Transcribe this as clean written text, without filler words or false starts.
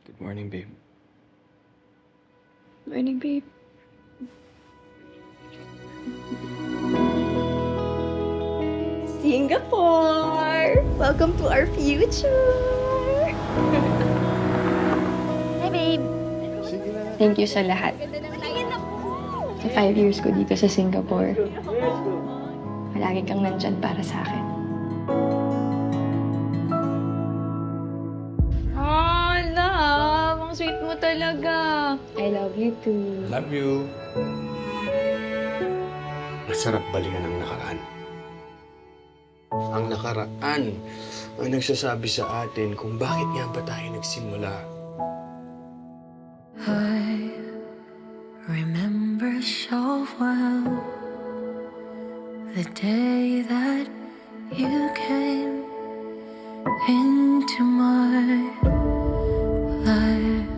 Good morning, babe. Morning, babe. Singapore! Welcome to our future! Hi, babe. Thank you sa lahat. Sa 5 years ko dito sa Singapore, palagi kang nandyan para sa akin. Oh, love. Ang sweet mo talaga. I love you too. Love you. Masarap balikan ang nakaraan. Ang nakaraan ang nagsasabi sa atin kung bakit nga ba tayo nagsimula. I remember so well the day that you came into my life.